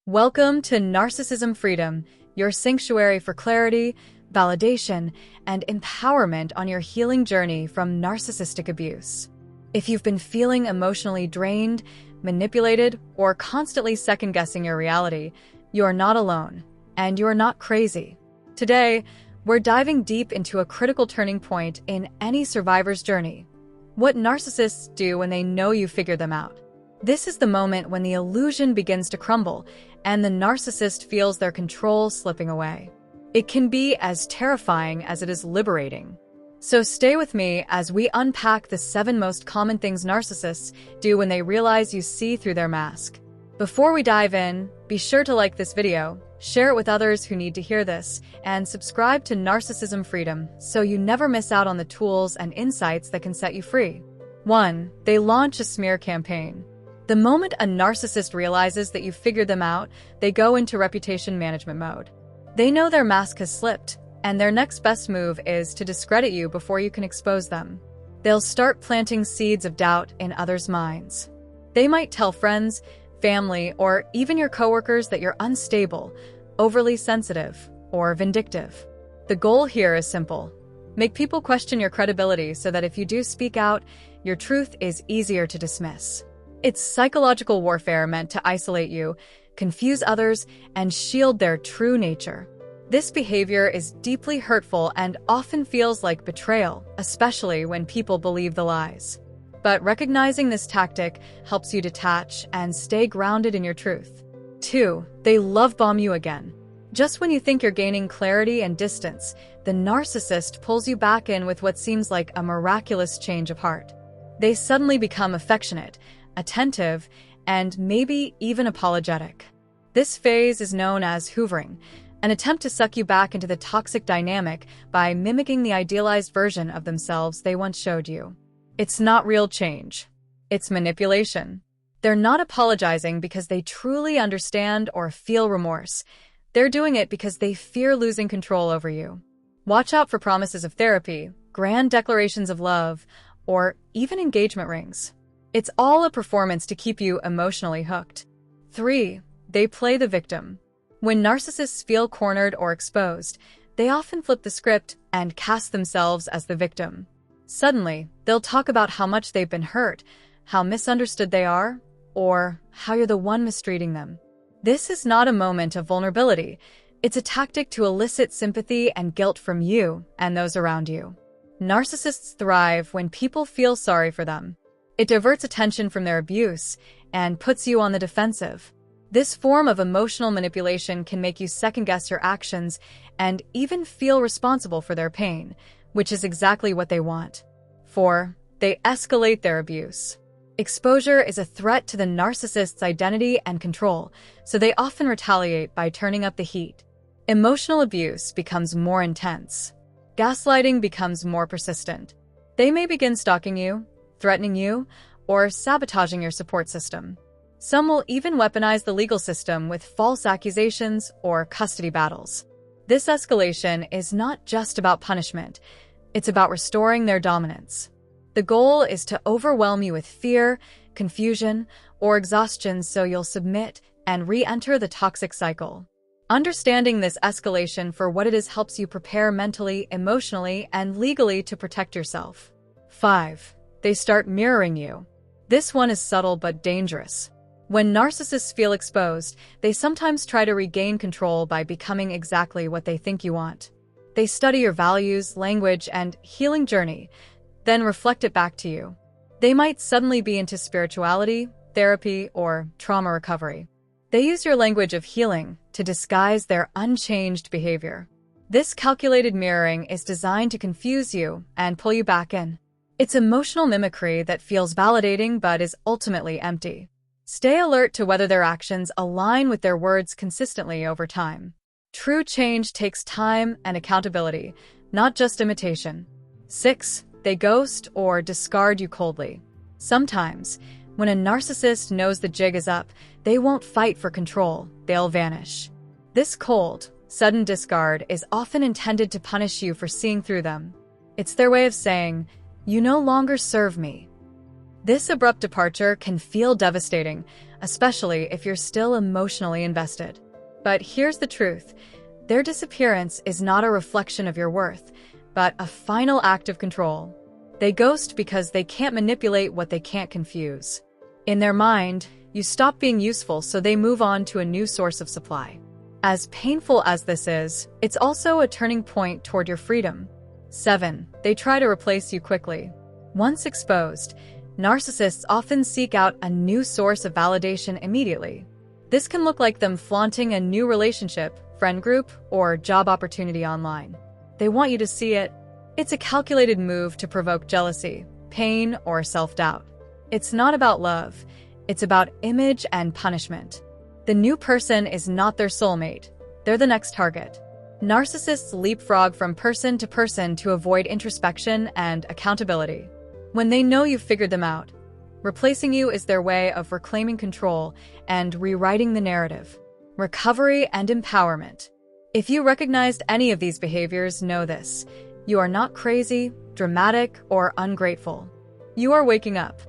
Welcome to Narcissism Freedom, your sanctuary for clarity, validation, and empowerment on your healing journey from narcissistic abuse. If you've been feeling emotionally drained, manipulated, or constantly second-guessing your reality, you are not alone, and you are not crazy. Today, we're diving deep into a critical turning point in any survivor's journey. What narcissists do when they know you figured them out. This is the moment when the illusion begins to crumble and the narcissist feels their control slipping away. It can be as terrifying as it is liberating. So stay with me as we unpack the 7 most common things narcissists do when they realize you see through their mask. Before we dive in, be sure to like this video, share it with others who need to hear this, and subscribe to Narcissism Freedom so you never miss out on the tools and insights that can set you free. 1. They launch a smear campaign. The moment a narcissist realizes that you've figured them out, they go into reputation management mode. They know their mask has slipped, and their next best move is to discredit you before you can expose them. They'll start planting seeds of doubt in others' minds. They might tell friends, family, or even your coworkers that you're unstable, overly sensitive, or vindictive. The goal here is simple. Make people question your credibility so that if you do speak out, your truth is easier to dismiss. It's psychological warfare meant to isolate you, confuse others, and shield their true nature. This behavior is deeply hurtful and often feels like betrayal, especially when people believe the lies. But recognizing this tactic helps you detach and stay grounded in your truth. 2. They love bomb you again. Just when you think you're gaining clarity and distance, the narcissist pulls you back in with what seems like a miraculous change of heart. They suddenly become affectionate, attentive, and maybe even apologetic. This phase is known as hoovering, an attempt to suck you back into the toxic dynamic by mimicking the idealized version of themselves they once showed you. It's not real change. It's manipulation. They're not apologizing because they truly understand or feel remorse. They're doing it because they fear losing control over you. Watch out for promises of therapy, grand declarations of love, or even engagement rings. It's all a performance to keep you emotionally hooked. 3. They play the victim. When narcissists feel cornered or exposed, they often flip the script and cast themselves as the victim. Suddenly, they'll talk about how much they've been hurt, how misunderstood they are, or how you're the one mistreating them. This is not a moment of vulnerability. It's a tactic to elicit sympathy and guilt from you and those around you. Narcissists thrive when people feel sorry for them. It diverts attention from their abuse and puts you on the defensive. This form of emotional manipulation can make you second-guess your actions and even feel responsible for their pain, which is exactly what they want. 4. They escalate their abuse. Exposure is a threat to the narcissist's identity and control, so they often retaliate by turning up the heat. Emotional abuse becomes more intense. Gaslighting becomes more persistent. They may begin stalking you, threatening you, or sabotaging your support system. Some will even weaponize the legal system with false accusations or custody battles. This escalation is not just about punishment, it's about restoring their dominance. The goal is to overwhelm you with fear, confusion, or exhaustion so you'll submit and re-enter the toxic cycle. Understanding this escalation for what it is helps you prepare mentally, emotionally, and legally to protect yourself. 5. They start mirroring you. This one is subtle but dangerous. When narcissists feel exposed, they sometimes try to regain control by becoming exactly what they think you want. They study your values, language, and healing journey, then reflect it back to you. They might suddenly be into spirituality, therapy, or trauma recovery. They use your language of healing to disguise their unchanged behavior. This calculated mirroring is designed to confuse you and pull you back in. It's emotional mimicry that feels validating but is ultimately empty. Stay alert to whether their actions align with their words consistently over time. True change takes time and accountability, not just imitation. 6. They ghost or discard you coldly. Sometimes, when a narcissist knows the jig is up, they won't fight for control, they'll vanish. This cold, sudden discard is often intended to punish you for seeing through them. It's their way of saying, "You no longer serve me." This abrupt departure can feel devastating, especially if you're still emotionally invested. But here's the truth. Their disappearance is not a reflection of your worth, but a final act of control. They ghost because they can't manipulate what they can't confuse. In their mind, you stop being useful, so they move on to a new source of supply. As painful as this is, it's also a turning point toward your freedom. 7. They try to replace you quickly. Once exposed, narcissists often seek out a new source of validation immediately. This can look like them flaunting a new relationship, friend group, or job opportunity online. They want you to see it. It's a calculated move to provoke jealousy, pain, or self-doubt. It's not about love. It's about image and punishment. The new person is not their soulmate. They're the next target. Narcissists leapfrog from person to person to avoid introspection and accountability. When they know you've figured them out, replacing you is their way of reclaiming control and rewriting the narrative. Recovery and empowerment. If you recognized any of these behaviors, know this. You are not crazy, dramatic, or ungrateful. You are waking up.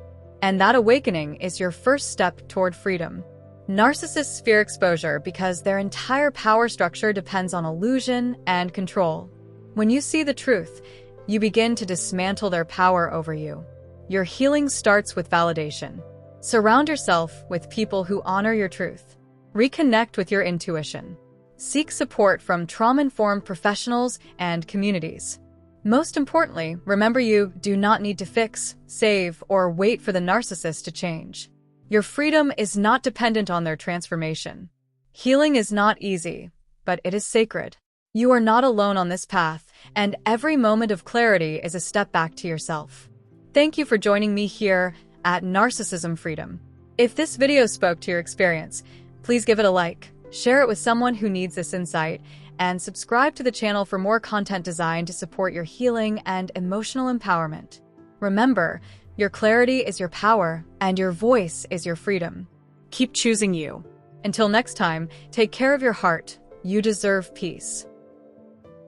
And that awakening is your first step toward freedom. Narcissists fear exposure because their entire power structure depends on illusion and control. When you see the truth, you begin to dismantle their power over you. Your healing starts with validation. Surround yourself with people who honor your truth. Reconnect with your intuition. Seek support from trauma-informed professionals and communities. Most importantly, remember you do not need to fix, save, or wait for the narcissist to change. Your freedom is not dependent on their transformation. Healing is not easy, but it is sacred. You are not alone on this path, and every moment of clarity is a step back to yourself. Thank you for joining me here at Narcissism Freedom. If this video spoke to your experience, please give it a like, share it with someone who needs this insight, and subscribe to the channel for more content designed to support your healing and emotional empowerment. Remember, your clarity is your power, and your voice is your freedom. Keep choosing you. Until next time, take care of your heart. You deserve peace.